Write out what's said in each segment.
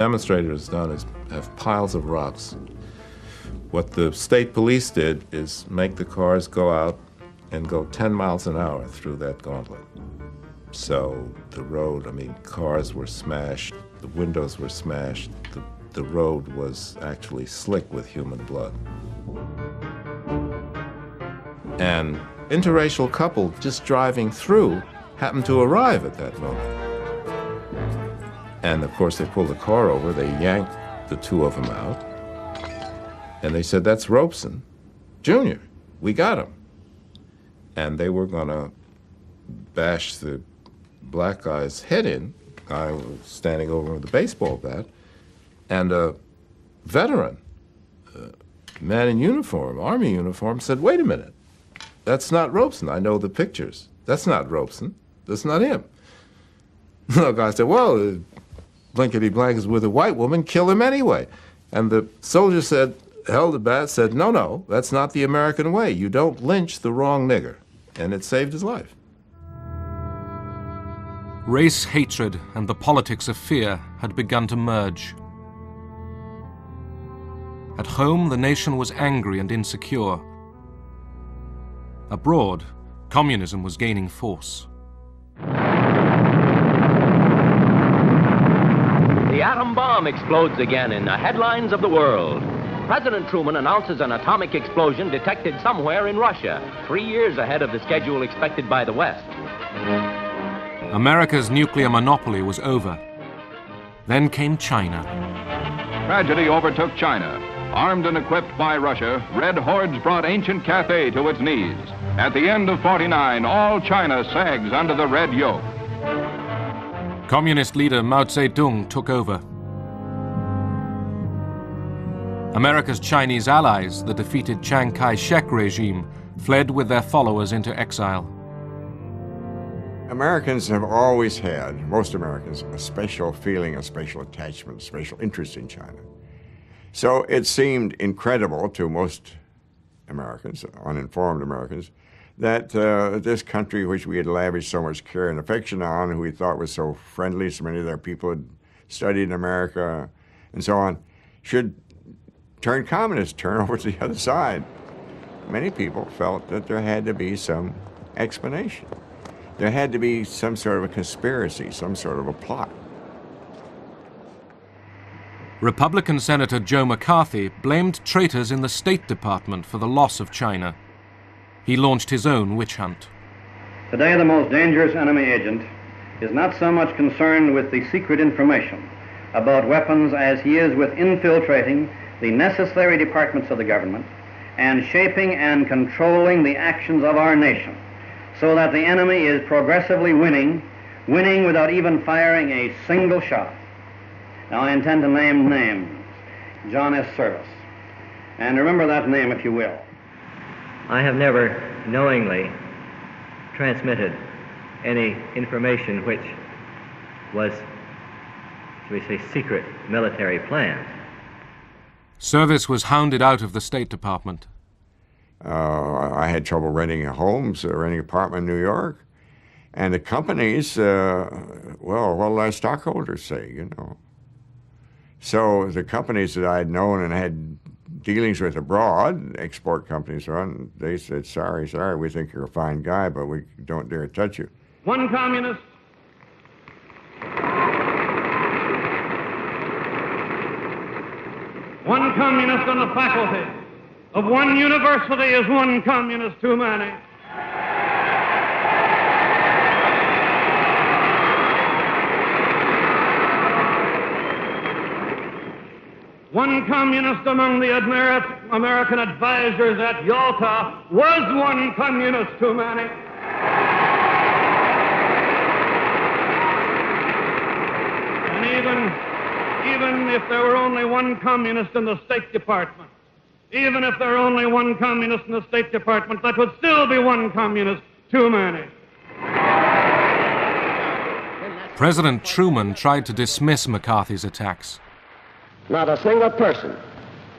Demonstrators done is have piles of rocks. What the state police did is make the cars go out and go 10 miles an hour through that gauntlet. So the road, cars were smashed, the windows were smashed, the road was actually slick with human blood. An interracial couple just driving through happened to arrive at that moment. And of course, they pulled the car over, they yanked the two of them out, and they said, "That's Robeson Jr., we got him." And they were gonna bash the black guy's head in, guy was standing over with a baseball bat, and a veteran, man in uniform, army uniform, said, "Wait a minute, that's not Robeson, I know the pictures. That's not Robeson, that's not him." The guy said, "Well, blankety blank is with a white woman, kill him anyway." And the soldier said, held the bat, said, no, that's not the American way. You don't lynch the wrong nigger. And it saved his life. Race hatred and the politics of fear had begun to merge. At home, the nation was angry and insecure. Abroad, communism was gaining force. The atom bomb explodes again in the headlines of the world. President Truman announces an atomic explosion detected somewhere in Russia, 3 years ahead of the schedule expected by the West. America's nuclear monopoly was over. Then came China. Tragedy overtook China. Armed and equipped by Russia, red hordes brought ancient Cathay to its knees. At the end of '49, all China sags under the red yoke. Communist leader Mao Zedong took over. America's Chinese allies, the defeated Chiang Kai-shek regime, fled with their followers into exile. Americans have always had, most Americans, a special feeling, a special attachment, a special interest in China. So it seemed incredible to most Americans, uninformed Americans, that this country which we had lavished so much care and affection on, who we thought was so friendly, so many of their people had studied in America and so on, should turn communist, turn over to the other side. Many people felt that there had to be some explanation. There had to be some sort of a conspiracy, some sort of a plot. Republican Senator Joe McCarthy blamed traitors in the State Department for the loss of China. He launched his own witch hunt. Today, the most dangerous enemy agent is not so much concerned with the secret information about weapons as he is with infiltrating the necessary departments of the government and shaping and controlling the actions of our nation so that the enemy is progressively winning without even firing a single shot. Now, I intend to name names. John S. Service. And remember that name, if you will. I have never knowingly transmitted any information which was, shall we say, secret military plans. Service was hounded out of the State Department. I had trouble renting homes, renting an apartment in New York. And the companies, well, what did our stockholders say, you know? So the companies that I had known and had dealings with abroad, export companies, they said, sorry, we think you're a fine guy, but we don't dare touch you. One communist. One communist on the faculty of one university is one communist too many. One communist among the American advisors at Yalta was one communist too many. And even if there were only one communist in the State Department, even if there were only one communist in the State Department, that would still be one communist too many. President Truman tried to dismiss McCarthy's attacks. Not a single person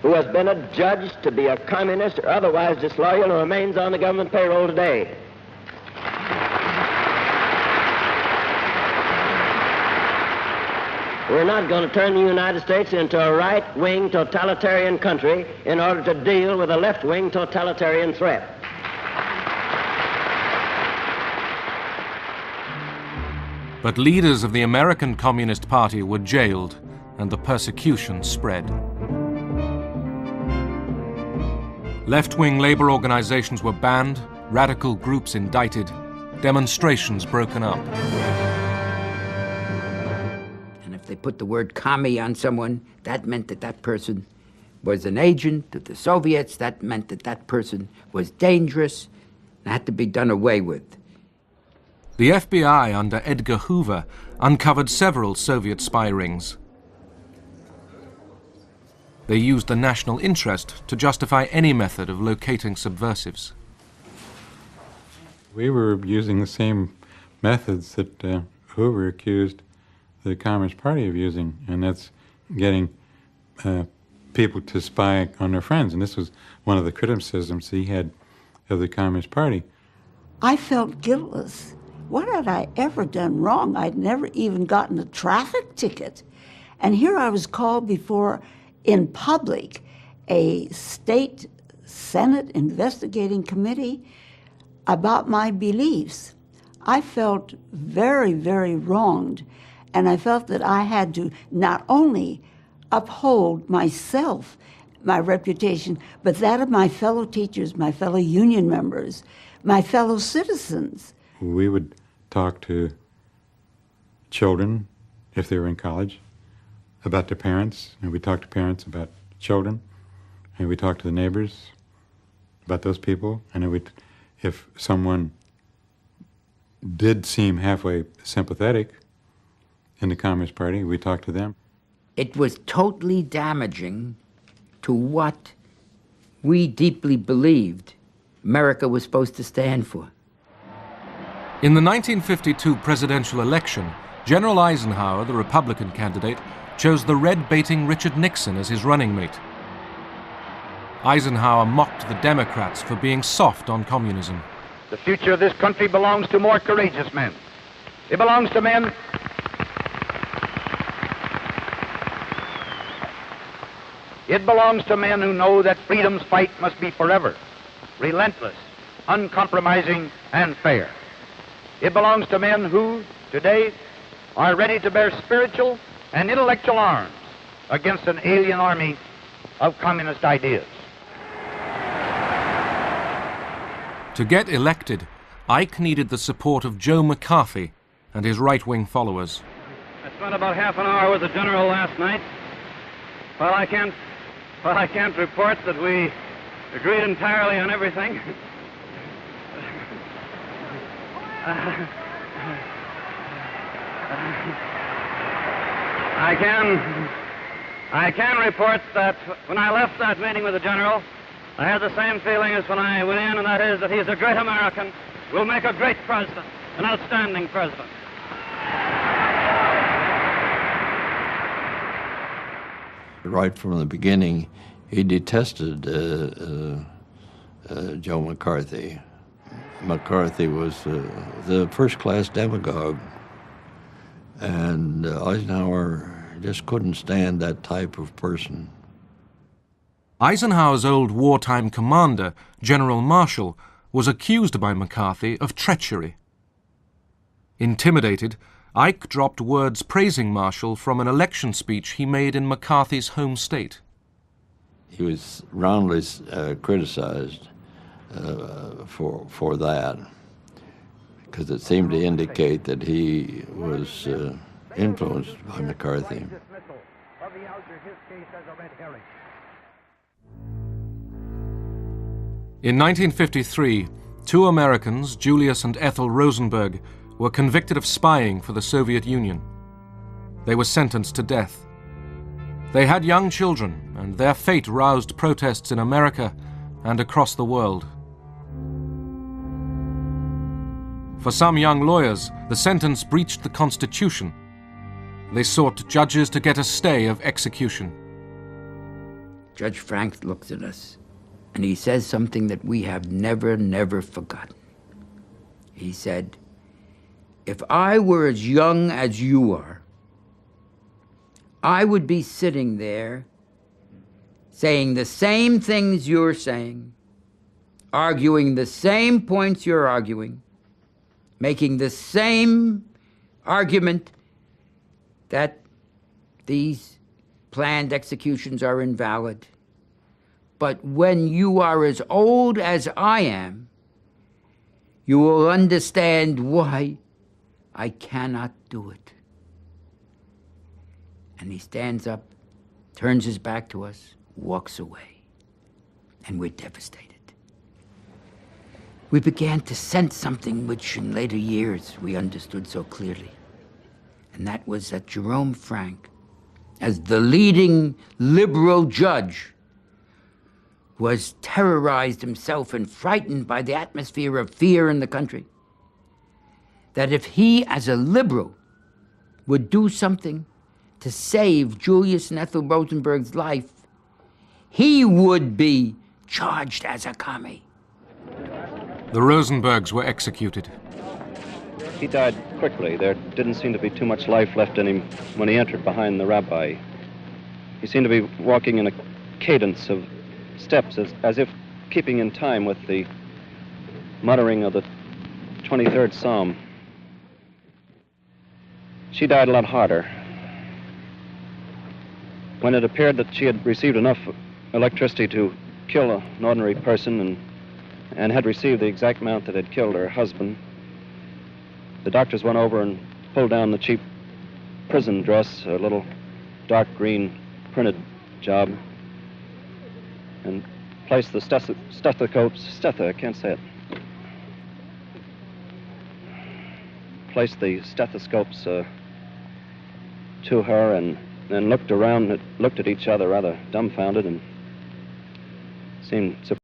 who has been adjudged to be a communist or otherwise disloyal who remains on the government payroll today. We're not going to turn the United States into a right-wing totalitarian country in order to deal with a left-wing totalitarian threat. But leaders of the American Communist Party were jailed, and the persecution spread. Left-wing labor organizations were banned, radical groups indicted, demonstrations broken up. And if they put the word commie on someone, that meant that that person was an agent of the Soviets. That meant that that person was dangerous and had to be done away with. The FBI under Edgar Hoover uncovered several Soviet spy rings. They used the national interest to justify any method of locating subversives. We were using the same methods that Hoover accused the Communist Party of using, and that's getting people to spy on their friends. And this was one of the criticisms he had of the Communist Party. I felt guiltless. What had I ever done wrong? I'd never even gotten a traffic ticket. And here I was called before, in public, a state Senate investigating committee about my beliefs. I felt very, very wronged, and I felt that I had to not only uphold myself, my reputation, but that of my fellow teachers, my fellow union members, my fellow citizens. We would talk to children, if they were in college, about their parents, and we talked to parents about children, and we talked to the neighbors about those people, and then if someone did seem halfway sympathetic in the Communist Party, we talked to them. It was totally damaging to what we deeply believed America was supposed to stand for. In the 1952 presidential election, General Eisenhower, the Republican candidate, chose the red-baiting Richard Nixon as his running mate. Eisenhower mocked the Democrats for being soft on communism. The future of this country belongs to more courageous men. It belongs to men who know that freedom's fight must be forever, relentless, uncompromising, and fair. It belongs to men who, today, are ready to bear spiritual and intellectual arms against an alien army of communist ideas. To get elected, Ike needed the support of Joe McCarthy and his right-wing followers. I spent about half an hour with the general last night. Well, I can't report that we agreed entirely on everything. I can report that when I left that meeting with the general, I had the same feeling as when I went in, and that is that he's a great American, will make a great president, an outstanding president. Right from the beginning, he detested Joe McCarthy. McCarthy was the first-class demagogue, and Eisenhower just couldn't stand that type of person. Eisenhower's old wartime commander, General Marshall, was accused by McCarthy of treachery. Intimidated, Ike dropped words praising Marshall from an election speech he made in McCarthy's home state. He was roundly criticized for that, because it seemed to indicate that he was influenced by McCarthy. In 1953, two Americans, Julius and Ethel Rosenberg, were convicted of spying for the Soviet Union. They were sentenced to death. They had young children, and their fate roused protests in America and across the world. For some young lawyers, the sentence breached the Constitution. They sought judges to get a stay of execution. Judge Frank looks at us, and he says something that we have never forgotten. He said, "If I were as young as you are, I would be sitting there saying the same things you're saying, arguing the same points you're arguing, making the same argument that these planned executions are invalid. But when you are as old as I am, you will understand why I cannot do it. And he stands up, turns his back to us, walks away, and we're devastated. We began to sense something which in later years we understood so clearly, and that was that Jerome Frank, as the leading liberal judge, was terrorized himself and frightened by the atmosphere of fear in the country. That if he, as a liberal, would do something to save Julius and Ethel Rosenberg's life, he would be charged as a commie. The Rosenbergs were executed. He died quickly. There didn't seem to be too much life left in him when he entered behind the rabbi. He seemed to be walking in a cadence of steps, as if keeping in time with the muttering of the 23rd Psalm. She died a lot harder. When it appeared that she had received enough electricity to kill an ordinary person and had received the exact amount that had killed her husband, the doctors went over and pulled down the cheap prison dress, a little dark green printed job, and placed the I can't say it. Placed the stethoscopes to her and then looked around, looked at each other rather dumbfounded and seemed surprised.